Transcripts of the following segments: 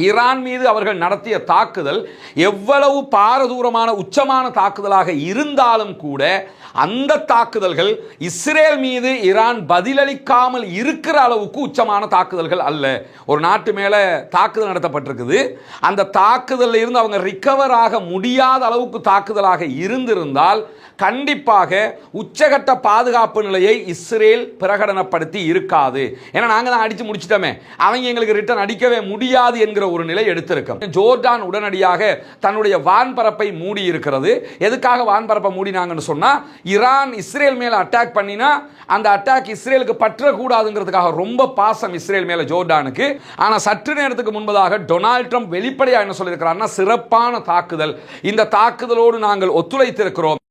Iran மீது அவர்கள் நடத்திய தாக்குதல் எவ்வளவு பாரதூரமான உச்சமான தாக்குதலாக இருந்தாலும் கூட அந்த தாக்குதல்கள் இஸ்ரேல் மீது ஈரான் பதிலளிக்காமல் இருக்கிற அளவுக்கு உச்சமான தாக்குதல்கள் அல்ல. ஒரு நாட்டு மேலே தாக்குதல் நடத்தப்பட்டிருக்குது, அந்த தாக்குதலில் இருந்து அவங்க ரிகவர் ஆக முடியாத அளவுக்கு தாக்குதலாக இருந்திருந்தால் கண்டிப்பாக உச்சகட்ட பாதுகாப்பு நிலையை இஸ்ரேல் பிரகடனப்படுத்தி இருக்காது. ஏன்னா நாங்கள் தான் அடித்து முடிச்சிட்டோமே, அவங்க எங்களுக்கு ரிட்டர்ன் அடிக்கவே முடியாது என்கிற ஒரு நிலை எடுத்திருக்கும். ஜோர்டான் உடனடியாக தன்னுடைய வான்பரப்பை மூடி இருக்கிறது. எதுக்காக வான்பரப்பை மூடினாங்கன்னு சொன்னா, ஈரான் இஸ்ரேல் மேல அட்டாக் பண்ணினா அந்த அட்டாக் இஸ்ரேலுக்கு பற்றக்கூடாதுங்கிறதுக்காக. ரொம்ப பாசம் இஸ்ரேல் மேல ஜோர்டானுக்கு. ஆனா சற்று நேரத்துக்கு முன்பதாக டொனால்ட் ட்ரம்ப் வெளிப்படையாக என்ன சொல்லியிருக்கிறார்னா, சிறப்பான தாக்குதல், இந்த தாக்குதலோடு நாங்கள் ஒத்துழைத்திருக்கிறோம்.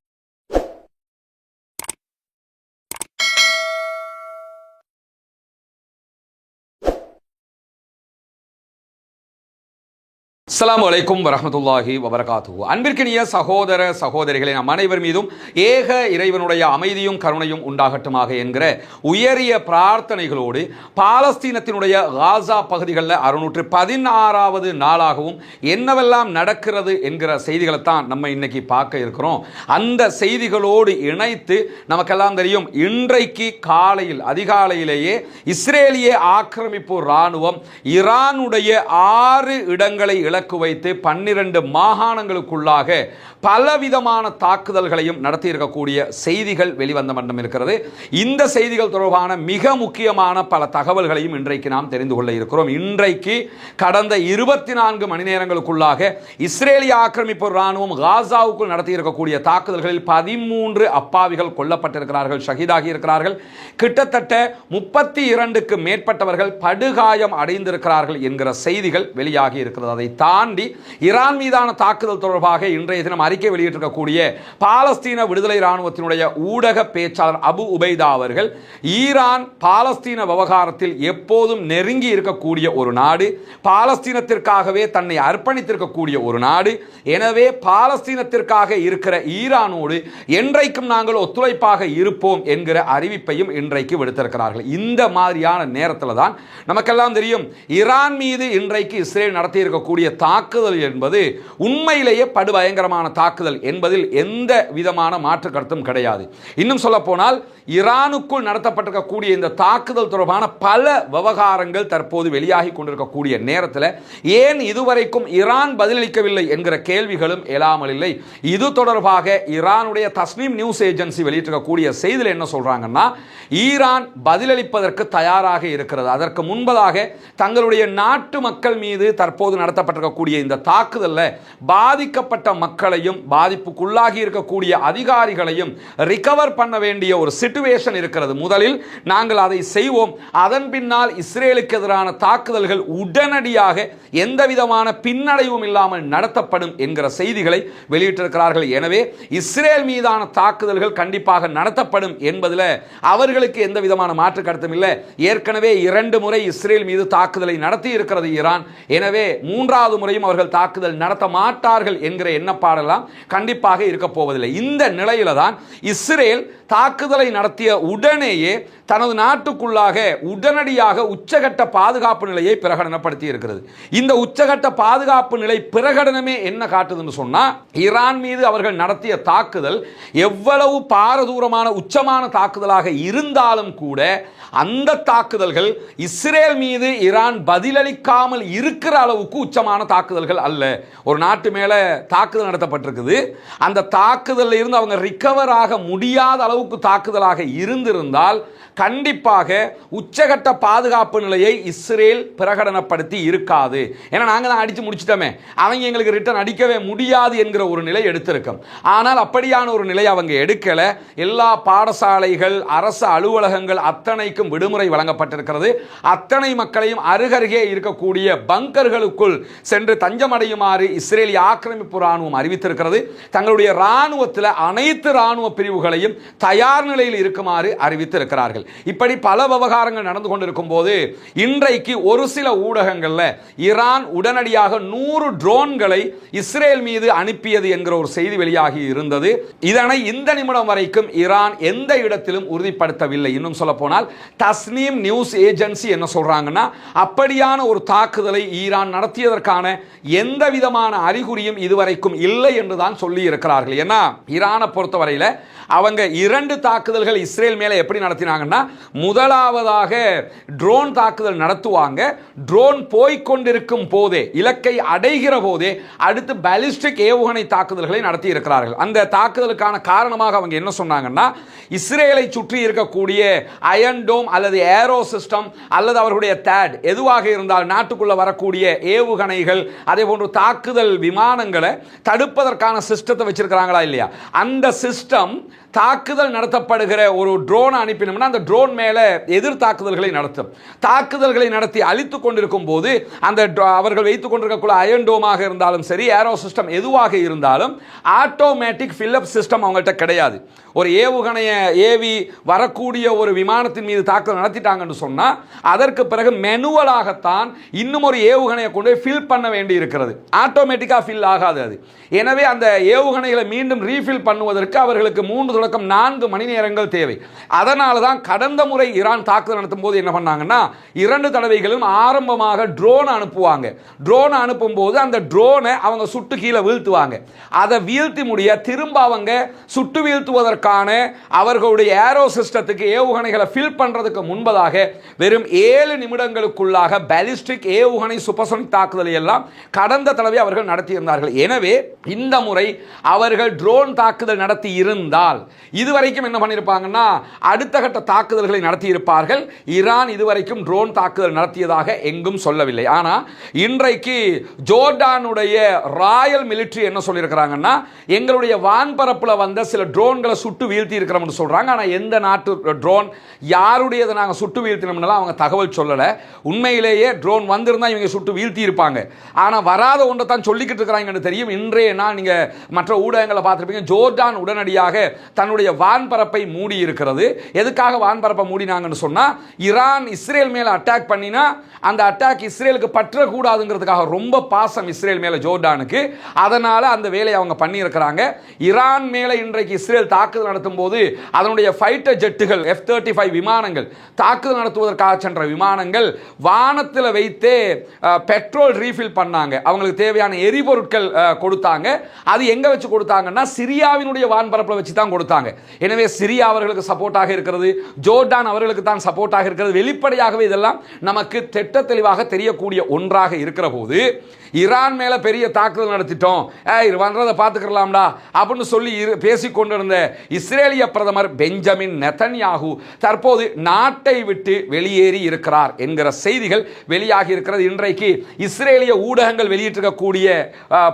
அஸ்ஸலாமு அலைக்கும் வரஹ்மத்துல்லாஹி வபரகாத்துஹு. அன்பிற்கினிய சகோதர சகோதரிகளை, நம் அனைவர் மீதும் ஏக இறைவனுடைய அமைதியும் கருணையும் உண்டாகட்டுமாக என்கிற உயரிய பிரார்த்தனைகளோடு பாலஸ்தீனத்தினுடைய காசா பகுதிகளில் 616வது நாளாகவும் என்னவெல்லாம் நடக்கிறது என்கிற செய்திகளை தான் நம்ம இன்னைக்கு பார்க்க இருக்கிறோம். அந்த செய்திகளோடு இணைத்து நமக்கெல்லாம் தெரியும், இன்றைக்கு காலையில் அதிகாலையிலேயே இஸ்ரேலிய ஆக்கிரமிப்பு இராணுவம் ஈரானுடைய 6 இடங்களை இலக்கு வைத்து 12 மாகாணங்களுக்குள்ளாக பலவிதமான தாக்குதல்களையும் நடத்தி இருக்கக்கூடிய செய்திகள் வெளிவந்த வண்ணம் இருக்கிறது. இந்த செய்திகள் தொடர்பான மிக முக்கியமான பல தகவல்களையும் இன்றைக்கு நாம் தெரிந்து கொள்ள இருக்கிறோம். இன்றைக்கு கடந்த 24 மணி நேரங்களுக்குள்ளாக இஸ்ரேலிய ஆக்கிரமிப்பு இராணுவம் காசாவுக்குள் நடத்தி இருக்கக்கூடிய தாக்குதல்களில் 13 அப்பாவிகள் கொல்லப்பட்டிருக்கிறார்கள், ஷஹீதாகி இருக்கிறார்கள். கிட்டத்தட்ட 32க்கு மேற்பட்டவர்கள் படுகாயம் அடைந்திருக்கிறார்கள் என்கிற செய்திகள் வெளியாகி இருக்கிறது. அதை தாண்டி ஈரான் மீதான தாக்குதல் தொடர்பாக இன்றைய தினம் அறிக்கை வெளியிட்டிருக்கக்கூடிய பாலஸ்தீன விடுதலை இராணுவத்தினுடைய ஊடக பேச்சாளர் அபு உபைதா அவர்கள், ஈரான் பாலஸ்தீன விவகாரத்தில் எப்போதும் நெருங்கி இருக்கக்கூடிய ஒரு நாடு, பாலஸ்தீனத்திற்காகவே தன்னை அர்ப்பணித்திருக்கக்கூடிய ஒரு நாடு, எனவே பாலஸ்தீனத்திற்காக இருக்கிற ஈரானோடு என்றைக்கும் நாங்கள் ஒத்துழைப்பாக இருப்போம் என்கிற அறிவிப்பையும் இன்றைக்கு விடுத்திருக்கிறார்கள். இந்த மாதிரியான நேரத்தில் தான் நமக்கெல்லாம் தெரியும், ஈரான் மீது இன்றைக்கு இஸ்ரேல் நடத்தி இருக்கக்கூடிய தாக்குதல் என்பது உண்மையிலேயே படுபயங்கரமான தாக்குதல் என்பதில் எந்த விதமான மாற்று கருத்தும் கிடையாது. இன்னும் சொல்ல போனால், ஈரானுக்குள் நடத்தப்பட்டிருக்கக்கூடிய இந்த தாக்குதல் தொடர்பான பல விவகாரங்கள் தற்போது வெளியாகி கொண்டிருக்கக்கூடிய நேரத்தில் ஏன் இதுவரைக்கும் ஈரான் பதிலளிக்கவில்லை என்கிற கேள்விகளும் எழாமல் இல்லை. இது தொடர்பாக ஈரானுடைய தஸ்னீம் நியூஸ் ஏஜென்சி வெளியிட்டிருக்கக்கூடிய செய்தியில் என்ன சொல்றாங்கன்னா, ஈரான் பதிலளிப்பதற்கு தயாராக இருக்கிறது. அதற்கு முன்பதாக தங்களுடைய நாட்டு மக்கள் மீது தற்போது நடத்தப்பட்டிருக்கக்கூடிய இந்த தாக்குதலில் பாதிக்கப்பட்ட மக்களையும் பாதிப்புக்குள்ளாகி இருக்கக்கூடிய அதிகாரிகளையும் ரிகவர் பண்ண வேண்டிய ஒரு சிச்சுவேஷன் இருக்கிறது. முதலில் நாங்கள் அதை செய்வோம், அதன் பின்னால் இஸ்ரேலுக்கு எதிரான தாக்குதல்கள் உடனடியாக எந்த விதமான பின்னடைவும் இல்லாமல் நடத்தப்படும் என்கிற செய்திகளை வெளியிட்டிருக்கிறார்கள். எனவே இஸ்ரேல் மீதான தாக்குதல்கள் கண்டிப்பாக நடத்தப்படும் என்பதில் அவர்களுக்கு எந்த விதமான மாற்று கருத்தும் இல்லை. ஏற்கனவே 2 முறை இஸ்ரேல் மீது தாக்குதலை நடத்தி இருக்கிறது ஈரான். எனவே 3வது முறையும் அவர்கள் தாக்குதல் நடத்த மாட்டார்கள் என்கிற எண்ணப்பாடெல்லாம் கண்டிப்பாக இருக்க போவதில்லை. இந்த நிலையில தான் இஸ்ரேல் தாக்குதலை நடத்திய உடனேயே தனது நாட்டுக்குள்ளாக உடனடியாக உச்சகட்ட பாதுகாப்பு நிலையை பிரகடனப்படுத்தி இருக்கிறது. இந்த உச்சகட்ட பாதுகாப்பு நிலை பிரகடனமே என்ன காட்டுதுன்னு சொன்னா, ஈரான் மீது அவர்கள் நடத்திய தாக்குதல் எவ்வளவு பாரதூரமான உச்சமான தாக்குதலாக இருந்தாலும் கூட அந்த தாக்குதல்கள் இஸ்ரேல் மீது ஈரான் பதிலளிக்காமல் இருக்கிற அளவுக்கு உச்சமான தாக்குதல்கள் அல்ல. ஒரு நாட்டு மேல தாக்குதல் நடத்தப்பட்டிருக்குது, அந்த தாக்குதலில் இருந்து அவங்க ரிகவர் ஆக முடியாத அளவுக்கு தாக்குதலாக இருந்திருந்தால் கண்டிப்பாக உச்சகட்ட பாதுகாப்பு நிலையை இஸ்ரேல் பிரகடனப்படுத்தி இருக்காது. ஏன்னா நாங்கள் தான் அடித்து முடிச்சிட்டோமே, அவங்க எங்களுக்கு ரிட்டர்ன் அடிக்கவே முடியாது என்கிற ஒரு நிலை எடுத்திருக்கும். ஆனால் அப்படியான ஒரு நிலை அவங்க எடுக்கல. எல்லா பாடசாலைகள், அரசு அலுவலகங்கள் அத்தனைக்கும் விடுமுறை வழங்கப்பட்டிருக்கிறது. அத்தனை மக்களையும் அருகருகே இருக்கக்கூடிய பங்கர்களுக்குள் சென்று தஞ்சமடையுமாறு இஸ்ரேலிய ஆக்கிரமிப்பு ராணுவம் அறிவித்திருக்கிறது. தங்களுடைய ராணுவத்தில் அனைத்து ராணுவ பிரிவுகளையும் தயார் நிலையில் இருக்குமாறு அறிவித்திருக்கிறார்கள். இப்படி பல விவகாரங்கள் நடந்து கொண்டிருக்கும் போது இன்றைக்கு ஒரு சில ஊடகங்கள்ல ஈரான் உடனடியாக 100 ட்ரோன்களை இஸ்ரேல் மீது அனுப்பியது என்கிற ஒரு செய்தி வெளியாகி இருந்தது. இதனை இந்த நிமிடம் வரைக்கும் ஈரான் எந்த இடத்திலும் உறுதிப்படுத்தவில்லை. இன்னும் சொல்ல போனால் தஸ்னீம் நியூஸ் ஏஜென்சி என்ன சொல்றாங்கன்னா, அப்படியான ஒரு தாக்குதலை ஈரான் நடத்தியதற்கான எந்த விதமான அறிகுறியும் இதுவரைக்கும் இல்லை என்றுதான் சொல்லி இருக்கிறார்கள். ஏன்னா ஈரானை பொறுத்தவரையில் அவங்க 2 தாக்குதல்கள் இஸ்ரேல் மேல எப்படி நடத்தினாங்கன்னா, முதலாவதாக ட்ரோன் தாக்குதல் நடத்துவாங்க. ட்ரோன் போய்கொண்டிருக்கும் போதே, இலக்கை அடைகிற போதே அடுத்து பாலிஸ்டிக் ஏவுகணை தாக்குதல்களை நடத்தி இருக்கிறார்கள். அந்த தாக்குதலுக்கான காரணமாக அவங்க என்ன சொன்னாங்கன்னா, இஸ்ரேலை சுற்றி இருக்கக்கூடிய அயன் டோம் அல்லது ஏரோ சிஸ்டம் அல்லது அவர்களுடைய தேட் எதுவாக இருந்தால் நாட்டுக்குள்ள வரக்கூடிய ஏவுகணைகள் அதே போன்று தாக்குதல் விமானங்களை தடுப்பதற்கான சிஸ்டத்தை வச்சிருக்கிறாங்களா இல்லையா, அந்த சிஸ்டம் தாக்குதல் நடத்தப்படுகிற ஒரு ட்ரோன் அனுப்பினோம்னா அந்த ட்ரோன் மேல எதிர் தாக்குதல்களை நடத்தும். தாக்குதல்களை நடத்தி அழித்துக் கொண்டிருக்கும் போது அந்த அவர்கள் வைத்துக் கொண்டிருக்கக்கூடிய அயன் டோமாக இருந்தாலும் சரி, ஏரோ சிஸ்டம் எதுவாக இருந்தாலும் ஆட்டோமேட்டிக் ஃபில்லப் சிஸ்டம் அவங்கள்ட்ட கிடையாது. ஒரு ஏவுகணையை ஏவி வரக்கூடிய ஒரு விமானத்தின் மீது தாக்குதல் நடத்திட்டாங்கன்னு சொன்னா அதற்கு பிறகு மெனுவலாகத்தான் இன்னும் ஒரு ஏவுகணையை கொண்டு ஃபில் பண்ண வேண்டி இருக்கிறது. ஆட்டோமேட்டிக்கா ஃபில் ஆகாது அது. எனவே அந்த ஏவுகணைகளை மீண்டும் ரீஃபில் பண்ணுவதற்கு அவர்களுக்கு 3 தொடக்கம் 4 மணி நேரங்கள் தேவை. அதனால தான் கடந்த முறை ஈரான் தாக்குதல் நடத்தும் போது என்ன பண்ணாங்கன்னா, 2 தடவைகளும் ஆரம்பமாக ட்ரோன் அனுப்புவாங்க. ட்ரோன் அனுப்பும் போது அந்த ட்ரோனை அவங்க சுட்டு கீழே வீழ்த்துவாங்க. அதை வீழ்த்தி முடிய திரும்ப அவங்க சுட்டு வீழ்த்துவதற்கான அவர்களுடைய ஏரோ சிஸ்டத்துக்கு ஏவுகணைகளை ஃபில் பண்றதுக்கு முன்பதாக வெறும் 7 நிமிடங்களுக்குள்ளாக பாலிஸ்டிக் ஏவுகணை சூப்பர்சோனிக் தாக்குதலை எல்லாம் கடந்த தடவை அவர்கள் நடத்தியிருந்தார்கள். எனவே இந்த முறை அவர்கள் ட்ரோன் தாக்குதல் நடத்தி இருந்தால் இதுவரைக்கும் என்ன பண்ணியிருப்பாங்கன்னா, அடுத்த கட்ட தாக்குதல்களை நடத்தி இருப்பார்கள். ஈரான் இதுவரைக்கும் ட்ரோன் தாக்குதல் நடத்தியதாக எங்கும் சொல்லவில்லை. ஆனா இன்றைக்கு ஜோர்டானுடைய ராயல் மிலிட்டரி என்ன சொல்லியிருக்கிறாங்கன்னா, எங்களுடைய வான்பரப்புல வந்த சில ட்ரோன்களை சுட்டு வீழ்த்தி இருக்கிறோம்னு சொல்றாங்க. ஆனா எந்த நாட்டு ட்ரோன் யாருடையதை நாங்க சுட்டு வீழ்த்தினோம்னால அவங்க தகவல் சொல்லல. உண்மையிலேயே ட்ரோன் வந்திருந்தா இவங்க சுட்டு வீழ்த்தி இருப்பாங்க. ஆனா வராத ஒன்றை தான் சொல்லிக்கிட்டு இருக்கிறாங்கன்னு தெரியும். இன்றைய நாள் நீங்க மற்ற ஊடகங்களை பார்த்திருப்பீங்க, ஜோர்டான் உடனடியாக தன்னுடைய வான்பரப்பை மூடி இருக்கிறது. எதுக்காக வான்பரப்பை மூடினாங்கன்னு சொன்னா, ஈரான் இஸ்ரேல் மேல அட்டாக் பண்ணினா அந்த அட்டாக் இஸ்ரேலுக்கு பற்றக்கூடாதுங்கிறதுக்காக ரொம்ப பாசம் இஸ்ரேல் மேல ஜோர்டானுக்கு. அதனால அந்த வேலையை அவங்க பண்ணி இருக்கிறாங்க. ஈரான் மேல இன்றைக்கு இஸ்ரேல் தாக்குதல் நடத்தும் போது அதனுடைய ஃபைட்டர் ஜெட்டுகள் F-35 விமானங்கள் தாக்குதல் நடத்துவதற்காக சென்ற விமானங்கள் வானத்தில் வைத்தே பெட்ரோல் ரீஃபில் பண்ணாங்க. அவங்களுக்கு தேவையான எரிபொருட்கள் கொடுத்தாங்க. அது எங்க வச்சு கொடுத்தாங்கன்னா, சிரியாவினுடைய வான்பரப்பில் வச்சு தான் கொடுத்தாங்க. எனவே சிரியா அவர்களுக்கு சப்போர்ட்டாக இருக்கிறது, ஜோர்டான் அவர்களுக்கு தான் சப்போர்ட்டாக இருக்கிறது. வெளிப்படையாகவே இதெல்லாம் நமக்கு திட்ட தெளிவாக தெரியக்கூடிய ஒன்றாக இருக்கிற போது ஈரான் மேல பெரிய தாக்குதல் நடத்திட்டோம், வந்ததை பார்த்துக்கலாம்டா அப்படின்னு சொல்லி பேசிக் கொண்டிருந்த இஸ்ரேலிய பிரதமர் பெஞ்சமின் நெதன்யாகு தற்போது நாட்டை விட்டு வெளியேறி இருக்கிறார் என்கிற செய்திகள் வெளியாகி இருக்கிறது. இன்றைக்கு இஸ்ரேலிய ஊடகங்கள் வெளியிட்டிருக்கக்கூடிய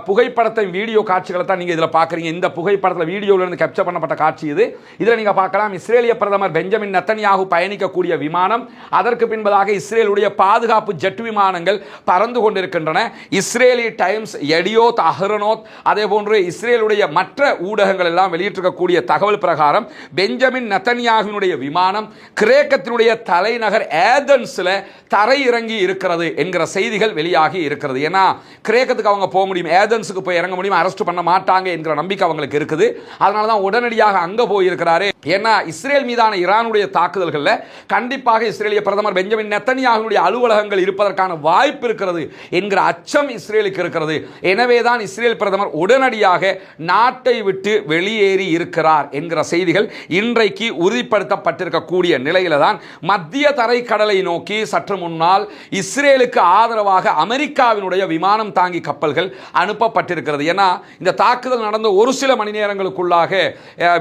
புகைப்படத்தை வீடியோ காட்சிகளை தான் நீங்க இதில் பார்க்குறீங்க. இந்த புகைப்படத்தில் வீடியோவில் இருந்து கேப்சர் பண்ணப்பட்ட காட்சி இது. இதில் நீங்க பார்க்கலாம், இஸ்ரேலிய பிரதமர் பெஞ்சமின் நெதன்யாகு பயணிக்கக்கூடிய விமானம், அதற்கு பின்பதாக இஸ்ரேலுடைய பாதுகாப்பு ஜெட் விமானங்கள் பறந்து கொண்டிருக்கின்றன. இஸ்ரேலி டைம்ஸ், எடியோத், அஹ்ரோனோத், அதே போன்று இஸ்ரேலுடைய மற்ற ஊடகங்கள் எல்லாம் வெளியிட்டிருக்கக்கூடிய தகவல் பிரகாரம் பெஞ்சமின் நெதன்யாகுவினுடைய விமானம் கிரேக்கத்தினுடைய தலைநகர் ஏதென்ஸ்ல தரை இறங்கி இருக்கிறது என்கிற செய்திகள் வெளியாகி இருக்கிறது. ஏன்னா கிரேக்கத்துக்கு அவங்க போக முடியும், ஏதென்ஸுக்கு போய் இறங்க முடியும், அரெஸ்ட் பண்ண மாட்டாங்க என்கிற நம்பிக்கை அவங்களுக்கு இருக்குது. அதனால தான் உடனடியாக அங்க போயிருக்கிறாரு. ஏன்னா இஸ்ரேல் மீதான ஈரானுடைய தாக்குதல்கள்ல கண்டிப்பாக இஸ்ரேலிய பிரதமர் பெஞ்சமின் நெதன்யாகுவினுடைய அலுவலகங்கள் இருப்பதற்கான வாய்ப்பு இருக்கிறது என்கிற அச்சம் இஸ்ரேலுக்கு இருக்கிறது. எனவேதான் இஸ்ரேல் பிரதமர் உடனடியாக நாட்டை விட்டு வெளியேறி இருக்கிறார் என்கிற செய்திகள் இன்றைக்கு உறுதிப்படுத்தப்பட்டிருக்கக்கூடிய நிலையில தான் மத்திய தரைக்கடலை நோக்கி சற்று முன்னால் இஸ்ரேலுக்கு ஆதரவாக அமெரிக்காவினுடைய விமானம் தாங்கி கப்பல்கள் அனுப்பப்பட்டிருக்கிறது. ஏன்னா இந்த தாக்குதல் நடந்த ஒரு சில மணி நேரங்களுக்குள்ளாக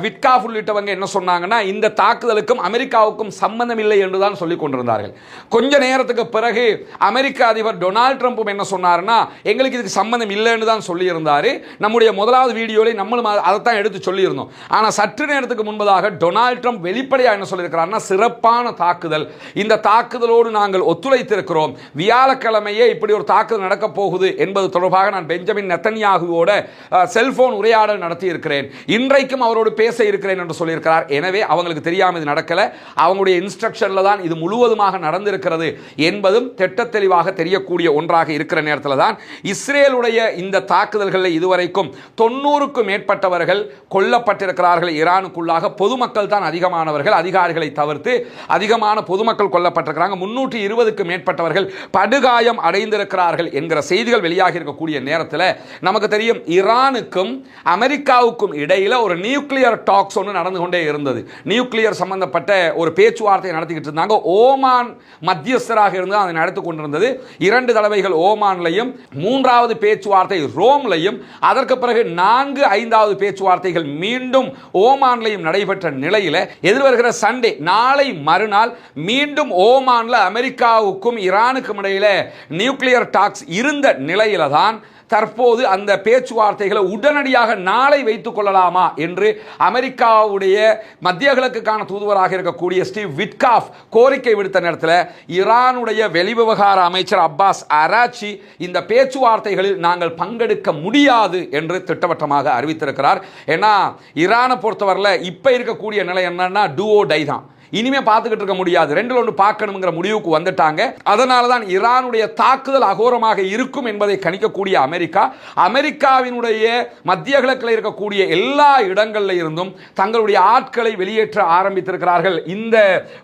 விட்காஃப் உள்ளிட்டவங்க என்ன சொன்னாங்கன்னா, இந்த தாக்குதலுக்கும் அமெரிக்காவுக்கும் சம்பந்தம் இல்லை என்றுதான் சொல்லிக் கொண்டிருந்தார்கள். கொஞ்ச நேரத்துக்கு பிறகு அமெரிக்க அதிபர் டொனால்ட் ட்ரம்ப் என்ன சொன்னார்னா, எங்களுக்கு இதுக்கு சம்பந்தம் இல்லைன்னு தான் சொல்லி இருந்தாரு. நம்முடைய முதலாவது வீடியோவில் நம்மளும் அதைத்தான் எடுத்து சொல்லி இருந்தோம். ஆனா சற்று நேரத்துக்கு முன்பதாக டொனால்ட் ட்ரம்ப் வெளிப்படையாக என்ன சொல்லியிருக்கிறார்னா, சிறப்பான தாக்குதல், இந்த தாக்குதலோடு நாங்கள் ஒத்துழைத்திருக்கிறோம், வியாழக்கிழமையே இப்படி ஒரு தாக்குதல் தாக்குதல் நடக்க போகுது என்பது தொடர்பாக நான் பெஞ்சமின் நெத்தன்யாகுவோட செல்போன் உரையாடல் நடத்தி இருக்கிறேன், இன்றைக்கும் அவரோடு பேச இருக்கிறேன் என்று சொல்லியிருக்கிறார். எனவே அவங்களுக்கு தெரியாமல் இது நடக்கல, அவங்களுடைய இன்ஸ்ட்ரக்ஷன்ல தான் இது முழுவதுமாக நடந்திருக்கிறது என்பதும் திட்ட தெளிவாக தெரியக்கூடிய ஒன்றாக இருக்கிற நேரத்தில் தான் இஸ்ரேலுடைய இந்த தாக்குதல்களில் இதுவரைக்கும் 90க்கும் மேற்பட்டவர்கள் கொல்லப்பட்டிருக்கிறார்கள். ஈரானுக்குள்ளாக பொதுமக்கள் தான் அதிகமானவர்கள், அதிகாரிகளை தவிர்த்து அதிகமான பொதுமக்கள் கொல்லப்பட்டிருக்கிறாங்க. 320க்கும் மேற்பட்டவர்கள் படுகாயம் அடைந்திருக்கிறார்கள் என்கிற செய்திகள் வெளியாகி இருக்கக்கூடிய நேரத்தில் நமக்கு தெரியும் ஈரானுக்கும் அமெரிக்காவுக்கும் இடையில ஒரு நியூக்ளியர் டாக்ஸ் ஒன்று நடந்து கொண்டே இருந்தது. நியூக்ளியர் சம்பந்தப்பட்ட ஒரு பேச்சுவார்த்தை நடத்திக்கிட்டு இருந்தாங்க. ஓமான் மத்தியஸ்தராக இருந்து அதை நடத்தி கொண்டிருந்தது. 2 தடவைகள் ஓமான்லையும், 3வது பேச்சுவார்த்தை ரோம்லையும், அதற்கு பிறகு 4, 5வது பேச்சுவார்த்தைகள் மீண்டும் ஓமான்லையும் நடைபெற்ற நிலையில் எதிர்வருகிற சண்டே நாளை மறுநாள் மீண்டும் ஓமான்ல அமெரிக்காவுக்கும் ஈரானுக்கும் இடையில நியூக்ளியர் டாக்ஸ் இருந்த நிலையில தான் தற்போது அந்த பேச்சுவார்த்தைகளை உடனடியாக நாளை வைத்துக் கொள்ளலாமா என்று அமெரிக்காவுடைய மத்திய கிழக்குக்கான தூதுவராக இருக்கக்கூடிய ஸ்டீவ் விட்காஃப் கோரிக்கை விடுத்த நேரத்தில் ஈரானுடைய வெளிவிவகார அமைச்சர் அப்பாஸ் அராச்சி இந்த பேச்சுவார்த்தைகளில் நாங்கள் பங்கெடுக்க முடியாது என்று திட்டவட்டமாக அறிவித்திருக்கிறார். ஏன்னா ஈரானை பொறுத்தவரையில் இப்ப இருக்கக்கூடிய நிலை என்னன்னா டூ ஓ டை தான். இனிமே பார்த்துக்கிட்டு இருக்க முடியாது, 2ல் 1 பார்க்கணுங்கிற முடிவுக்கு வந்துட்டாங்க. அதனால தான் ஈரானுடைய தாக்குதல் அகோரமாக இருக்கும் என்பதை கணிக்கக்கூடிய அமெரிக்காவினுடைய மத்திய கிழக்கில் இருக்கக்கூடிய எல்லா இடங்களில் இருந்தும் தங்களுடைய ஆட்களை வெளியேற்ற ஆரம்பித்திருக்கிறார்கள். இந்த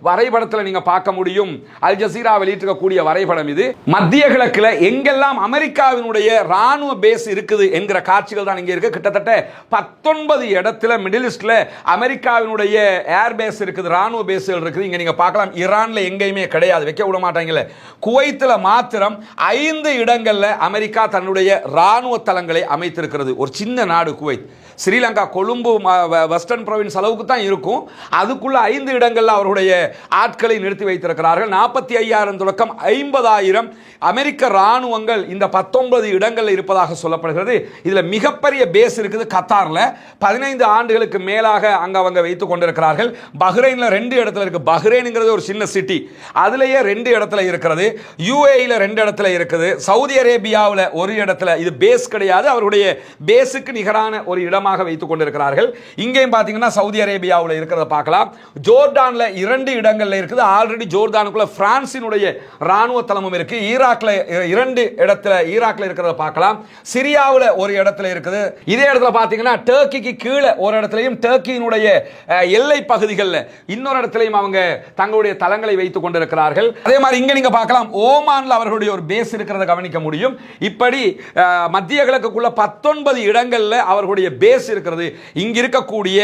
வரைபடத்தில் நீங்க பார்க்க முடியும், அல் ஜசீரா வெளியிட்டிருக்கக்கூடிய வரைபடம் இது. மத்திய கிழக்கில் எங்கெல்லாம் அமெரிக்காவினுடைய ராணுவ பேஸ் இருக்குது என்கிற காட்சிகள் தான் இங்கே இருக்கு. கிட்டத்தட்ட 19 இடத்துல மிடில் ஈஸ்ட்ல அமெரிக்காவினுடைய ஏர் பேஸ் இருக்குது, ராணுவ பேஸ் இருக்குது. இங்க நீங்க பார்க்கலாம் ஈரான்ல எங்கேயுமே கிடையாது, வைக்க விட மாட்டாங்கல. குவைத்தில் மாத்திரம் 5 இடங்கள்ல அமெரிக்கா தன்னுடைய ராணுவ தளங்களை அமைத்திருக்கிறது. ஒரு சின்ன நாடு Kuwait. Sri Lanka Colombo western province அளவுக்கு தான் இருக்கும். அதுக்குள்ள 5 இடங்கள்ல அவருடைய ஆட்களை நிறுத்தி வைத்திருக்கிறார்கள். 45,000 தொடக்கம் 50,000 அமெரிக்க ராணுவங்கள் இந்த 19 இடங்களில் இருப்பதாக சொல்லப்படுகிறது. இதுல மிகப்பெரிய பேஸ் இருக்குது கத்தார்ல. 15 ஆண்டுகளுக்கு மேலாக அங்க அவங்க வைத்துக் கொண்டிருக்கிறார்கள். பஹ்ரைன்ல 2 இடத்துல இருக்கு. பஹ்ரைன்ங்கிறது ஒரு சின்ன சிட்டி, அதுலயே 2 இடத்துல இருக்கிறது. யுஏஇல 2 இடத்துல இருக்குது. சவுதி அரேபியாவில் ஒரு இடத்துல. இது பேஸ் கிடையாது, அவருடைய பேஸுக்கு நிகரான ஒரு இடமாக வைத்துக் கொண்டிருக்கிறார்கள். இங்கேயும் பாத்தீங்கன்னா சவுதி அரேபியாவில் இருக்கிறத பார்க்கலாம். ஜோர்டான்ல 2 இடங்கள்ல இருக்குது. ஆல்ரெடி ஜோர்டானுக்குள்ள பிரான்சினுடைய ராணுவ தளமும் இருக்கு. ஈராக்ல 2 இடத்துல ஈராக்ல இருக்கிறத பார்க்கலாம். சிரியாவில் ஒரு இடத்துல இருக்குது. இதே இடத்துல பாத்தீங்கன்னா டர்க்கிக்கு கீழே ஒரு இடத்துலயும் டர்க்கியினுடைய எல்லை பகுதிகளில் இன்னொரு இடத்திலையும் அவங்க தங்களுடைய தளங்களை வைத்துக் கொண்டிருக்கிறார்கள். அதே மாதிரி இங்க நீங்க பார்க்கலாம் ஓமான்ல அவர்களுடைய ஒரு பேஸ் இருக்கிறத கவனிக்க முடியும். இப்படி மத்திய கிழக்குக்குள்ள 19 இடங்கள்ல அவர்களுடைய பேஸ் இருக்கிறது. இங்க இருக்கக்கூடிய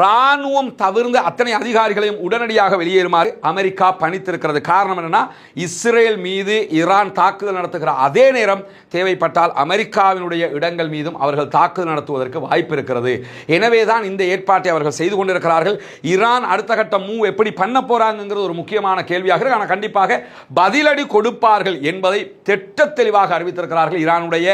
ராணுவம் தவிர்ந்த அத்தனை அதிகாரிகளையும் உடனடியாக வெளியேறுமாறு அமெரிக்கா பணித்திருக்கிறது. காரணம் என்னன்னா இஸ்ரேல் மீது ஈரான் தாக்குதல் நடத்துகிற அதே நேரம் தேவைப்பட்டால் அமெரிக்காவினுடைய இடங்கள் மீதும் அவர்கள் தாக்குதல் நடத்துவதற்கு வாய்ப்பு இருக்கிறது. எனவேதான் இந்த ஏற்பாட்டை அவர்கள் செய்து கொண்டிருக்கிறார்கள். ஈரான் அடுத்த கட்ட மூவ் எப்படி பண்ண போறாங்கிறது ஒரு முக்கியமான கேள்வியாக இருக்கு. ஆனால் கண்டிப்பாக பதிலடி கொடுப்பார்கள் என்பதை திட்ட தெளிவாக அறிவித்திருக்கிறார்கள். ஈரானுடைய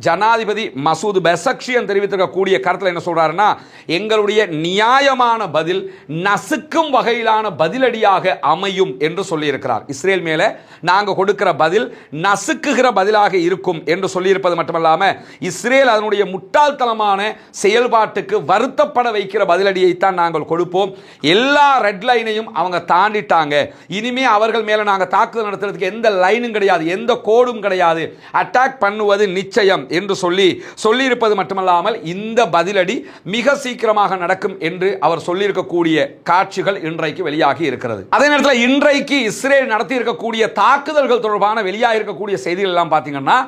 ஜனாதிபதி மசூத் பெசக்ஷியன் தெரிவித்திருக்கக்கூடிய கருத்தில் என்ன சொல்றாருன்னா, எங்களுடைய நியாயமான பதில் நசுக்கும் வகையிலான பதிலடியாக அமையும் என்று சொல்லியிருக்கிறார். இஸ்ரேல் மேல நாங்க கொடுக்கிற பதில் நசுக்குகிற பதிலாக இருக்கும் என்று சொல்லியிருப்பது மட்டுமல்லாம இஸ்ரேல் அதனுடைய முட்டாள்தனமான செயல்பாட்டுக்கு வருத்தப்பட வைக்கிற பதிலடியை தான் நாங்கள் கொடுப்போம். எல்லா ரெட் லைனையும் அவங்க தாண்டிட்டாங்க. இனிமே அவர்கள் மேல நாங்க தாக்குதல் நடத்துறதுக்கு எந்த லைனும் கிடையாது, எந்த கோடும் கிடையாது. அட்டாக் பண்ணுவது நிச்சயம் என்று சொல்லியிருப்பது மட்டுமல்லாமல் இந்த பதிலடி மிக சீக்கிரமாக நடக்கும் என்று அவர் சொல்லியிருக்கக்கூடிய காட்சிகள் இன்றைக்கு வெளியாகி இருக்கிறது. அதே நேரத்தில் இன்றைக்கு இஸ்ரேல் நடத்தி இருக்கக்கூடிய தாக்குதல்கள் தொடர்பான வெளியாக இருக்கக்கூடிய செய்திகள் எல்லாம் பார்த்தீங்கன்னா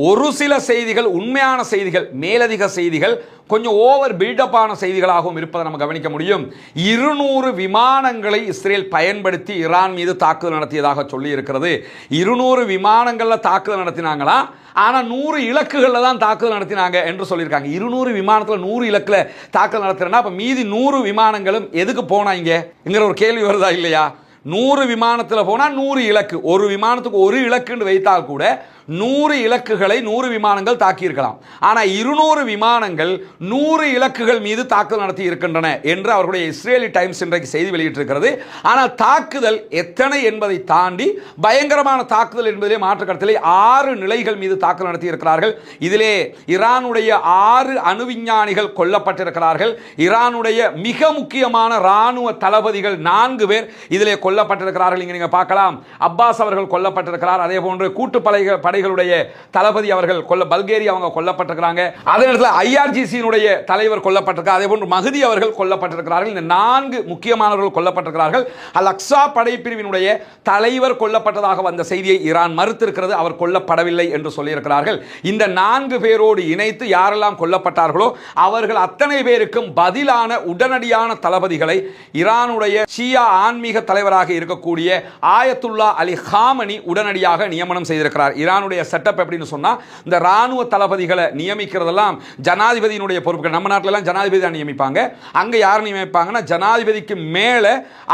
ஒரு சில செய்திகள் உண்மையான செய்திகள், மேலதிக செய்திகள் கொஞ்சம் ஓவர் பில்டப்பான செய்திகளாகவும் இருப்பதை நம்ம கவனிக்க முடியும். 200 விமானங்களை இஸ்ரேல் பயன்படுத்தி ஈரான் மீது தாக்குதல் நடத்தியதாக சொல்லி இருக்கிறது. 200 விமானங்களில் தாக்குதல் நடத்தினாங்களா, ஆனால் 100 இலக்குகளில் தான் தாக்குதல் நடத்தினாங்க என்று சொல்லியிருக்காங்க. 200 விமானத்தில் 100 இலக்கில் தாக்குதல் நடத்துறேன்னா அப்போ மீதி 100 விமானங்களும் எதுக்கு போனாங்கிற ஒரு கேள்வி வருதா இல்லையா? 100 விமானத்தில் போனால் 100 இலக்கு, ஒரு விமானத்துக்கு ஒரு இலக்குன்னு வைத்தால் கூட 100 இலக்குகளை 100 விமானங்கள் தாக்கியிருக்கலாம். ஆனால் 200 விமானங்கள் 100 இலக்குகள் மீது தாக்குதல் நடத்தி இருக்கின்றன என்று அவர்களுடைய இஸ்ரேலி டைம்ஸ் இன்றைக்கு செய்தி வெளியிட்டிருக்கிறது. ஆனால் தாக்குதல் எத்தனை என்பதை தாண்டி பயங்கரமான தாக்குதல் என்பதிலே மாற்று கருத்திலே 6 நிலைகள் மீது தாக்குதல் நடத்தி இருக்கிறார்கள். இதிலே ஈரானுடைய 6 அணு விஞ்ஞானிகள் கொல்லப்பட்டிருக்கிறார்கள். ஈரானுடைய மிக முக்கியமான ராணுவ தளபதிகள் 4 பேர் இதிலே கொல்லப்பட்டிருக்கிறார்கள். இங்கே நீங்க பார்க்கலாம், அப்பாஸ் அவர்கள் கொல்லப்பட்டிருக்கிறார். அதே போன்று கூட்டு படைகளுடைய தளபதி அவர்கள் பல்கேரியா அவங்க கொல்லப்பட்டிருக்கிறாங்க. அதே நேரத்தில் ஐஆர்ஜிசியினுடைய தலைவர் கொல்லப்பட்டிருக்கிறார். அதே போன்று மஹதி அவர்கள் கொல்லப்பட்டிருக்கிறார்கள். இந்த 4 முக்கியமானவர்கள் கொல்லப்பட்டிருக்கிறார்கள். அல் அக்ஸா படைப்பிரிவினுடைய தலைவர் கொல்லப்பட்டதாக வந்த செய்தியை ஈரான் மறுத்திருக்கிறது. அவர் கொல்லப்படவில்லை என்று சொல்லியிருக்கிறார்கள். இந்த 4 பேரோடு இணைத்து யாரெல்லாம் கொல்லப்பட்டார்களோ அவர்கள் அத்தனை பேருக்கும் பதிலான உடனடியான தளபதிகளை ஈரானுடைய ஷியா ஆன்மீக தலைவராக இருக்கக்கூடிய ஆயத்துல்லா அலி காமனி உடனடியாக நியமனம் செய்திருக்கிறார். ஈரானுடைய செட்டப் எப்படின்னு சொன்னா, இந்த ராணுவ தளபதிகளை நியமிக்கிறதெல்லாம் ஜனாதிபதியினுடைய பொறுப்புகள். நம்ம நாட்டில எல்லாம் ஜனாதிபதி தான் நியமிப்பாங்க. அங்க யார் நியமிப்பாங்கன்னா, ஜனாதிபதிக்கு மேல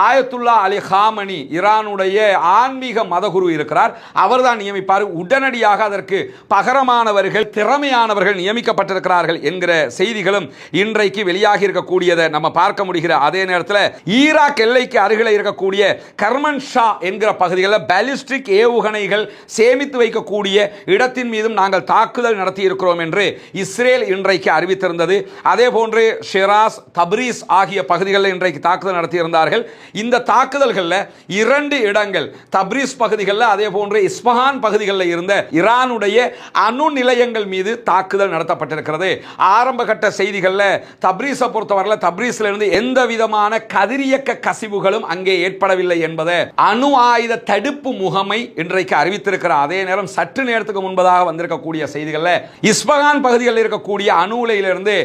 ஆயத்துல்லா அலி காமனி ஈரானுடைய ஆன்மீக மதகுரு இருக்கிறார், அவர் தான் நியமிப்பார். உடனடியாக அதற்கு பகரமானவர்கள், திறமையானவர்கள் நியமிக்கப்பட்டிருக்கிறார்கள் என்கிற செய்திகளும் இன்றைக்கு வெளியாகி இருக்கக்கூடியதை நம்ம பார்க்க முடிகிற அதே நேரத்தில் ஈராக் எல்லைக்கு அருகில் இருக்கக்கூடிய கர்மன் ஷா என்கிற பகுதிகளில் பாலிஸ்டிக் ஏவுகணைகள் சேமித்து வைக்கக்கூடிய இடத்தின் மீதும் நாங்கள் தாக்குதல் நடத்தி இருக்கிறோம் என்று இஸ்ரேல் இன்றைக்கு அறிவித்திருந்தது. அதே போன்று ஷிராஸ், தப்ரீஸ் ஆகிய பகுதிகளில் இன்றைக்கு தாக்குதல் நடத்தியிருந்தார்கள். இந்த தாக்குதல்களில் 2 இடங்கள் தப்ரீஸ் பகுதிகளில், அதே போன்று இஸ்பஹான் பகுதிகளில் இருந்த ஈரானுடைய அணு நிலையங்கள் மீது தாக்குதல் நடத்தப்பட்டிருக்கிறது. ஆரம்ப கட்ட செய்திகளில் தப்ரீஸை பொறுத்தவரையில் தப்ரீஸில் இருந்து எந்த விதமான கதிரியக்க கசிவுகளும் அங்கே ஏற்படவில்லை என்பதை அணு ஆயுத தடுப்பு முகமை இன்றைக்கு அறிவித்திருக்கிற அதே நேரம் சற்று நேரத்துக்கு முன்பதாக வந்திருக்கக்கூடிய செய்திகளில் இஸ்பஹான் பகுதிகளில் இருக்கக்கூடிய அணு உலையிலிருந்து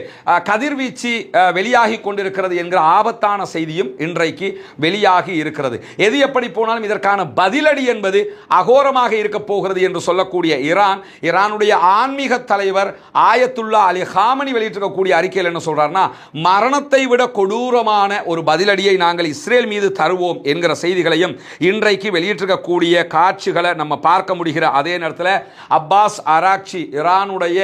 கதிர்வீச்சு வெளியாகி கொண்டிருக்கிறது என்கிற ஆபத்தான செய்தியும் இன்றைக்கு வெளியாகி இருக்கிறது. எது எப்படி போனாலும் இதற்கான பதிலடி என்பது அகோரமாக இருக்க போகிறது என்று சொல்லக்கூடிய ஈரானுடைய ஆன்மீக தலைவர் ஆயத்துல்லா அலி காமனி வெளியிட்டிருக்கக்கூடிய அறிக்கையில் என்ன சொல்றாருன்னா, மரணத்தை விட கொடூரமான ஒரு பதிலடியை நாங்கள் இஸ்ரேல் மீது தருவோம் என்கிற செய்திகளையும் இன்றைக்கு வெளியிட்டிருக்கக்கூடிய காட்சிகளை நம்ம பார்க்க முடிகிற அதே நேரத்தில் அப்பாஸ் அராக்சி ஈரானுடைய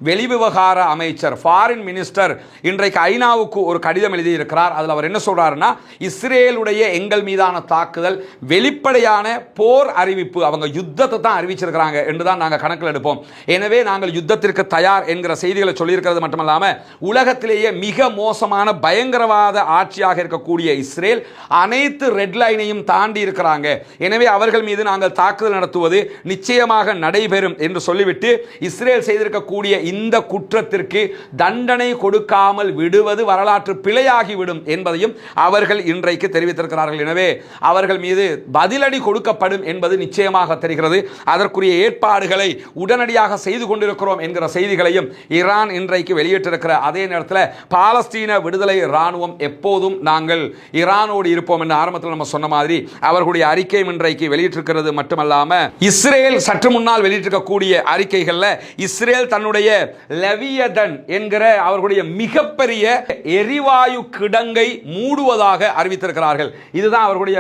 வெளிவிவகார அமைச்சர், ஃபாரின் மினிஸ்டர், இன்றைக்கு ஐநாவுக்கு ஒரு கடிதம் எழுதியிருக்கிறார். அதில் அவர் என்ன சொல்றாருன்னா, இஸ்ரேலுடைய எங்கள் மீதான தாக்குதல் வெளிப்படையான போர் அறிவிப்பு, அவங்க யுத்தத்தை தான் அறிவிச்சிருக்கிறாங்க என்று தான் நாங்கள் கணக்கில் எடுப்போம். எனவே நாங்கள் யுத்தத்திற்கு தயார் என்கிற செய்திகளை சொல்லியிருக்கிறது மட்டுமல்லாமல், உலகத்திலேயே மிக மோசமான பயங்கரவாத ஆட்சியாக இருக்கக்கூடிய இஸ்ரேல் அனைத்து ரெட் லைனையும் தாண்டி இருக்கிறாங்க. எனவே அவர்கள் மீது நாங்கள் தாக்குதல் நடத்துவது நிச்சயமாக நடைபெறும் என்று சொல்லிவிட்டு, இஸ்ரேல் செய்திருக்கக்கூடிய இந்த குற்றத்திற்கு தண்டனை கொடுக்காமல் விடுவது வரலாற்று பிழையாகிவிடும் என்பதையும் அவர்கள் இன்றைக்கு தெரிவித்திருக்கிறார்கள். எனவே அவர்கள் மீது பதிலடி கொடுக்கப்படும் என்பது நிச்சயமாக தெரிகிறது. அதற்குரிய ஏற்பாடுகளை உடனடியாக செய்து கொண்டிருக்கிறோம் என்கிற செய்திகளையும் ஈரான் இன்றைக்கு வெளியிட்டிருக்கிற அதே நேரத்தில் பாலஸ்தீன விடுதலை ராணுவம் எப்போதும் நாங்கள் ஈரானோடு இருப்போம் என்று ஆரம்பத்தில் நம்ம சொன்ன மாதிரி அவர்களுடைய அறிக்கையும் இன்றைக்கு வெளியிட்டிருக்கிறது மட்டுமல்லாம, இஸ்ரேல் சற்று முன்னால் வெளியிட்டிருக்கக்கூடிய அறிக்கைகளில் இஸ்ரேல் தன்னுடைய லெவியதன் என்கிற அவர்களுடைய மிகப்பெரிய எரிவாயு கிடங்கை மூடுவதாக அறிவித்திருக்கிறார்கள். இதுதான் அவர்களுடைய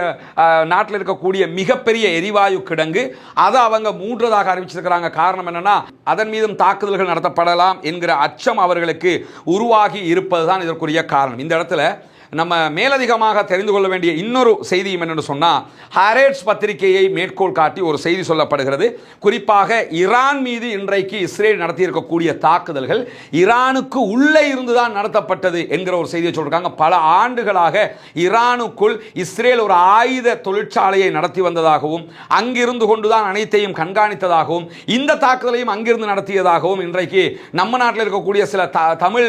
நாட்டில் இருக்கக்கூடிய மிகப்பெரிய எரிவாயு கிடங்கு. அதை அவங்க மூன்றதாக அறிவிச்சிருக்கிறாங்க. காரணம் என்னன்னா, அதன் மீதும் தாக்குதல்கள் நடத்தப்படலாம் என்கிற அச்சம் அவர்களுக்கு உருவாகி இருப்பதுதான் இதற்குரிய காரணம். இந்த இடத்துல நம்ம மேலதிகமாக தெரிந்து கொள்ள வேண்டிய இன்னொரு செய்தியும் என்னென்னு சொன்னால், ஹாரெட்ஸ் பத்திரிகையை மேற்கோள் காட்டி ஒரு செய்தி சொல்லப்படுகிறது. குறிப்பாக ஈரான் மீது இன்றைக்கு இஸ்ரேல் நடத்தியிருக்கக்கூடிய தாக்குதல்கள் ஈரானுக்கு உள்ளே இருந்து தான் நடத்தப்பட்டது என்கிற ஒரு செய்தியை சொல்லியிருக்காங்க. பல ஆண்டுகளாக ஈரானுக்குள் இஸ்ரேல் ஒரு ஆயுத தொழிற்சாலையை நடத்தி வந்ததாகவும், அங்கிருந்து கொண்டுதான் அனைத்தையும் கண்காணித்ததாகவும், இந்த தாக்குதலையும் அங்கிருந்து நடத்தியதாகவும் இன்றைக்கு நம்ம நாட்டில் இருக்கக்கூடிய சில தமிழ்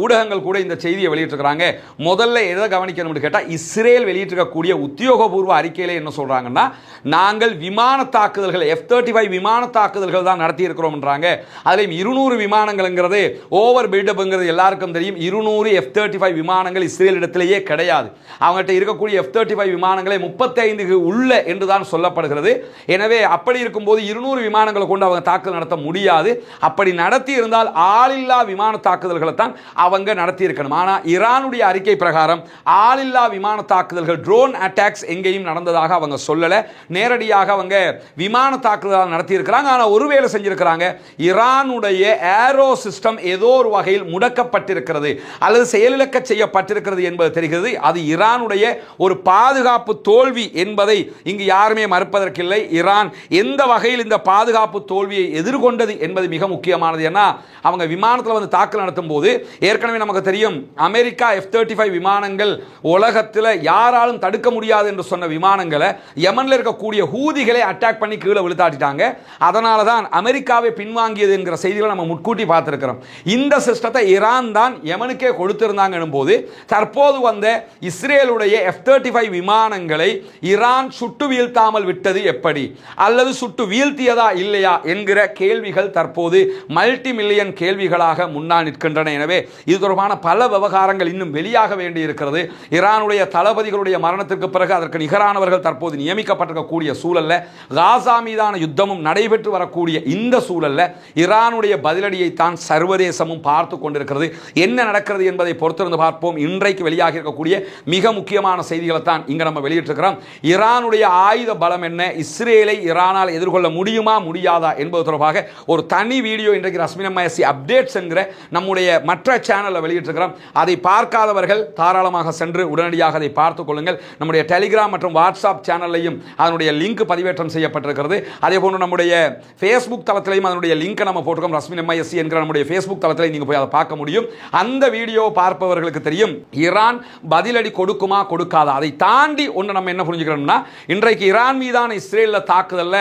ஊடகங்கள் கூட இந்த செய்தியை வெளியிட்டிருக்கிறாங்க. முதல்ல எதை கவனிக்கணும்னு கேட்டா, இஸ்ரேல் வெளியிட்டிருக்கக்கூடிய உத்தியோகபூர்வ அறிக்கையில என்ன சொல்றாங்கன்னா, நாங்கள் விமான தாக்குதல்கள் F-35 விமான தாக்குதல்கள் தான் நடத்தி இருக்கிறோம்ன்றாங்க. அதிலும் 200 விமானங்கள்ங்கிறது ஓவர் பில்டப்ங்கிறது எல்லாருக்கும் தெரியும். 200 F-35 விமானங்கள் இஸ்ரேல் இடத்திலேயே கிடையாது. அவங்ககிட்ட இருக்கக்கூடிய F-35 விமானங்களை 35 உள்ள என்றுதான் சொல்லப்படுகிறது. எனவே அப்படி இருக்கும்போது 200 விமானங்களை கொண்டு அவங்க தாக்குதல் நடத்த முடியாது. அப்படி நடத்தி இருந்தால் ஆளில்லா விமான தாக்குதல்களை தான் அவங்க நடத்தி இருக்கணும். ஆனால் ஈரானுடைய அறிக்கை பிரகாரம் பிரகாரம் ஆளில்லா விமான தாக்குதல்கள் ட்ரோன் அட்டாக்ஸ் எங்கேயும் நடந்ததாக அவங்க சொல்லலை. நேரடியாக அவங்க விமான தாக்குதல் நடத்தி இருக்கிறாங்க. ஆனால் ஒருவேளை செஞ்சிருக்கிறாங்க, ஈரானுடைய ஏரோ சிஸ்டம் ஏதோ ஒரு வகையில் முடக்கப்பட்டிருக்கிறது அல்லது செயலிழக்க செய்யப்பட்டிருக்கிறது என்பது தெரிகிறது. அது ஈரானுடைய ஒரு பாதுகாப்பு தோல்வி என்பதை இங்கு யாருமே மறுப்பதற்கில்லை. ஈரான் எந்த வகையில் இந்த பாதுகாப்பு தோல்வியை எதிர்கொண்டது என்பது மிக முக்கியமானது. ஏன்னா அவங்க விமானத்தில் வந்து தாக்குதல் நடத்தும் போது ஏற்கனவே நமக்கு தெரியும், அமெரிக்கா F-35 விமானங்கள் உலகத்தில் யாராலும் தடுக்க முடியாது என்று சொன்ன விமானங்களை யமனில் இருக்கக்கூடிய ஹூதிகளை அட்டாக் பண்ணி கீழே விழுத்தாட்டிட்டாங்க. அதனால தான் அமெரிக்காவை பின்வாங்கியது என்கிற செய்திகளை நம்ம முன்கூட்டி பார்த்திருக்கிறோம். இந்த சிஸ்டத்தை ஈரான் தான் யமனுக்கே கொடுத்திருந்தாங்க போது தற்போது வந்த இஸ்ரேலுடைய F-35 விமானங்களை ஈரான் சுட்டு வீழ்த்தாமல் விட்டது எப்படி, அல்லது சுட்டு வீழ்த்தியதா இல்லையா என்கிற கேள்விகள் தற்போது மல்டி மில்லியன் கேள்விகளாக முன்னால் நிற்கின்றன. எனவே இது தொடர்பான பல விவகாரங்கள் இன்னும் வெளியாக வேண்டி இருக்கிறது. ஈரானுடைய தளபதிகளுடைய மரணத்திற்கு பிறகு அதற்கு நிகரானவர்கள் தற்போது நியமிக்கப்பட்டிருக்கக்கூடிய சூழல்ல, காசா மீதான யுத்தமும் நடைபெற்று வரக்கூடிய இந்த சூழல்ல ஈரானுடைய பதிலடியை தான் சர்வதேசமும் பார்த்து கொண்டிருக்கிறது. என்ன நடக்கிறது என்பதை பொறுத்திருந்து பார்ப்போம். இன்றைக்கு வெளியாக இருக்கக்கூடிய மிக முக்கியமான செய்திகளை தான் இங்க நம்ம வெளியிட்டிருக்கிறோம். ஈரானுடைய ஆயுத பலம் என்ன, இஸ்ரேலை ஈரானால் எதிர்கொள்ள முடியுமா முடியாதா என்பது தொடர்பாக ஒரு தனி வீடியோ இன்றைக்கு ரஸ்மின் எம்ஐஎஸ்சி அப்டேட்ஸ் என்கிற நம்முடைய மற்ற சேனலில் வெளியிட்டிருக்கிறோம். அதை பார்க்காதவர்கள் தாராளமாக சென்று உடனடியாக அதை பார்த்துக் கொள்ளுங்கள். நம்முடைய டெலிகிராம் மற்றும் வாட்ஸ்அப் சேனல்லையும் அதனுடைய லிங்க் பதிவேற்றம் செய்யப்பட்டிருக்கிறது. அதே போன்று நம்முடைய ஃபேஸ்புக் தளத்திலையும் அதனுடைய லிங்க் நம்ம போட்டுக்கோம். ரஸ்மின் எம்ஐஎஸ்சி என்கிற நம்முடைய ஃபேஸ்புக் தளத்தில் நீங்க போய் அதை பார்க்க முடியும். அந்த வீடியோ பார்ப்பவர்களுக்கு தெரியும் ஈரான் பதிலடி கொடுக்குமா கொடுக்காதா. அதை தாண்டி ஒன்று நம்ம என்ன புரிஞ்சுக்கிறோம்னா, இன்றைக்கு ஈரான் மீதான இஸ்ரேலில் தாக்குதல்ல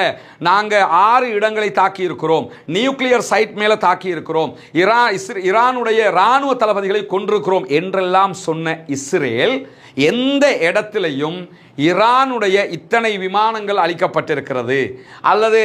நாங்க 6 இடங்களை தாக்கி இருக்கிறோம், நியூக்ளியர் சைட் மேல தாக்கி இருக்கிறோம், ஈரானுடைய ராணுவ தளபதிகளை கொன்றிருக்கிறோம் என்றெல்லாம் சொன்ன இஸ்ரேல் எந்த இடத்திலையும் ஈரானுடைய இத்தனை விமானங்கள் அளிக்கப்பட்டிருக்கிறது அல்லது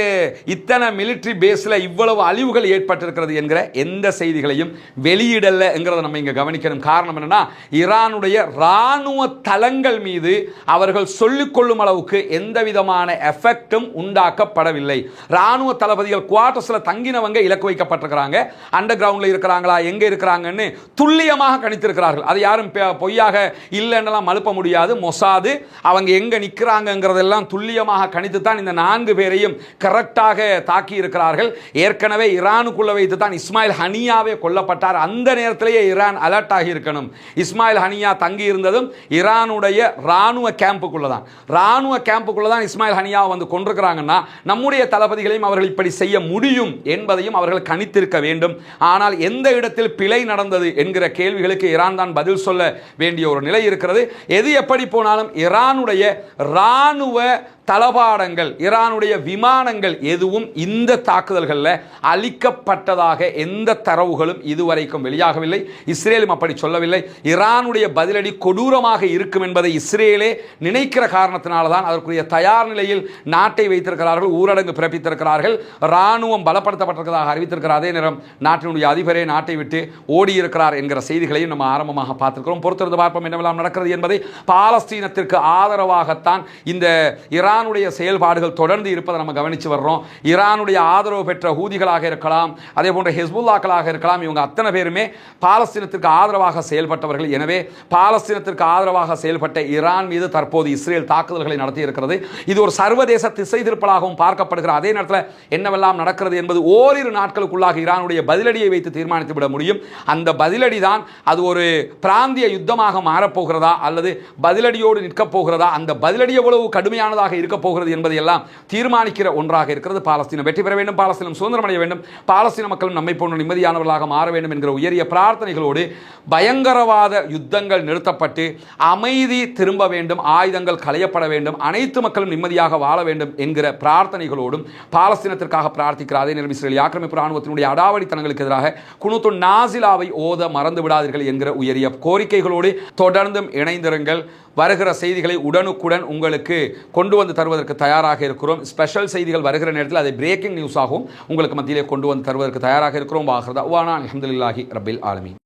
இத்தனை மிலிட்டரி பேஸில் இவ்வளவு அழிவுகள் ஏற்பட்டிருக்கிறது என்கிற எந்த செய்திகளையும் வெளியிடல என்கிறத நம்ம இங்கே கவனிக்கணும். காரணம் என்னன்னா, ஈரானுடைய இராணுவ தளங்கள் மீது அவர்கள் சொல்லிக்கொள்ளும் அளவுக்கு எந்த விதமான எஃபெக்டும் உண்டாக்கப்படவில்லை. இராணுவ தளபதிகள் குவார்டர்ஸில் தங்கினவங்க இலக்கு வைக்கப்பட்டிருக்கிறாங்க. அண்டர் கிரவுண்டில் இருக்கிறாங்களா, எங்கே இருக்கிறாங்கன்னு துல்லியமாக கணித்திருக்கிறார்கள். அது யாரும் பொய்யாக இல்லைன்னெல்லாம் மழுப்ப முடியாது. மொசாது அவங்க எங்க நிற்கிறாங்கிறதெல்லாம் துல்லியமாக கணித்து தான் இந்த 4 பேரையும் கரெக்டாக தாக்கி இருக்கிறார்கள். ஏற்கனவே ஈரானுக்குள்ள வைத்து தான் இஸ்மாயில் ஹனியாவே கொல்லப்பட்டார். அந்த நேரத்திலேயே ஈரான் அலர்ட் ஆகி இருக்கணும். இஸ்மாயில் ஹனியா தங்கி இருந்ததும் ஈரானுடைய ராணுவ கேம்புக்குள்ள தான், ராணுவ கேம்புக்குள்ள தான் இஸ்மாயில் ஹனியா வந்து கொண்டிருக்கிறாங்கன்னா நம்முடைய தளபதிகளையும் அவர்கள் இப்படி செய்ய முடியும் என்பதையும் அவர்கள் கணித்திருக்க வேண்டும். ஆனால் எந்த இடத்தில் பிழை நடந்தது என்கிற கேள்விகளுக்கு ஈரான் தான் பதில் சொல்ல வேண்டிய ஒரு நிலை இருக்கிறது. எது எப்படி போனாலும் ஈரானுடைய ராணுவ தளபாடங்கள், ஈரானுடைய விமானங்கள் எதுவும் இந்த தாக்குதல்களில் அளிக்கப்பட்டதாக எந்த தரவுகளும் இதுவரைக்கும் வெளியாகவில்லை. இஸ்ரேலும் அப்படி சொல்லவில்லை. ஈரானுடைய பதிலடி கொடூரமாக இருக்கும் என்பதை இஸ்ரேலே நினைக்கிற காரணத்தினால தான் அதற்குரிய தயார் நிலையில் நாட்டை வைத்திருக்கிறார்கள், ஊரடங்கு பிறப்பித்திருக்கிறார்கள், இராணுவம் பலப்படுத்தப்பட்டிருக்கிறதாக அறிவித்திருக்கிறார். அதே நேரம் நாட்டினுடைய அதிபரே நாட்டை விட்டு ஓடியிருக்கிறார் என்கிற செய்திகளையும் நம்ம ஆரம்பமாக பார்த்திருக்கிறோம். பொறுத்திருந்து பார்ப்போம் என்னவெல்லாம் நடக்கிறது என்பதை. பாலஸ்தீனத்திற்கு ஆதரவாகத்தான் இந்த ஈரானுடைய செயல்பாடுகள் தொடர்ந்து இருப்பதை நம்ம கவனித்து வர்றோம். ஈரானுடைய ஆதரவு பெற்ற ஹூதிகளாக இருக்கலாம், அதே போன்ற ஹிஸ்புல்லாக்களாக இருக்கலாம், இவங்க அத்தனை பேருமே பாலஸ்தீனத்திற்கு ஆதரவாக செயல்பட்டவர்கள். எனவே பாலஸ்தீனத்திற்கு ஆதரவாக செயல்பட்ட ஈரான் மீது தற்போது இஸ்ரேல் தாக்குதல்களை நடத்தி இருக்கிறது. இது ஒரு சர்வதேச திசை திருப்பலாகவும் பார்க்கப்படுகிற அதே நேரத்தில் என்னவெல்லாம் நடக்கிறது என்பது ஓரிரு நாட்களுக்குள்ளாக ஈரானுடைய பதிலடியை வைத்து தீர்மானித்து விட முடியும். அந்த பதிலடி தான் அது ஒரு பிராந்திய யுத்தமாக மாறப்போகிறதா அல்லது பதிலடியோடு நிற்கப் போகிறதா, அந்த பதிலடி எவ்வளவு கடுமையானதாக இருக்க போகிறது என்பதை எல்லாம் தீர்மானிக்கிற ஒன்றாக இருக்கிறது. பாலஸ்தீனம் வெற்றி பெற வேண்டும், பாலஸ்தீனம் சுதந்திரம் அடைய வேண்டும், பாலஸ்தீன மக்களும் நம்மை போன்ற நிம்மதியானவர்களாக மாற வேண்டும் என்கிற உயரிய பிரார்த்தனைகளோடு பயங்கரவாத யுத்தங்கள் நிறுத்தப்பட்டு அமைதி திரும்ப வேண்டும், ஆயுதங்கள் களையப்பட வேண்டும், அனைத்து மக்களும் நிம்மதியாக வாழ வேண்டும் என்கிற பிரார்த்தனைகளோடும் பாலஸ்தீனத்திற்காக பிரார்த்திக்கிறார். அதே நேரம் இஸ்ரேல் ஆக்கிரமிப்பு ராணுவத்தினுடைய அடாவடித்தனங்களுக்கு எதிராக குனூத்து நாசிலாவை ஓத மறந்து விடாதீர்கள் என்கிற உயரிய கோரிக்கைகளோடு தொடர்ந்தும் இணைந்திருங்கள். வருகிற செய்திகளை உடனுக்குடன் உங்களுக்கு கொண்டு வந்து தருவதற்கு தயாராக இருக்கிறோம். ஸ்பெஷல் செய்திகள் வருகிற நேரத்தில் அதை பிரேக்கிங் நியூஸாகவும் உங்களுக்கு மத்தியிலே கொண்டு வந்து தருவதற்கு தயாராக இருக்கிறோம். வாஹ்ரதா வானா அல்ஹம்துலில்லாஹி ரப்பில் ஆலமீன்.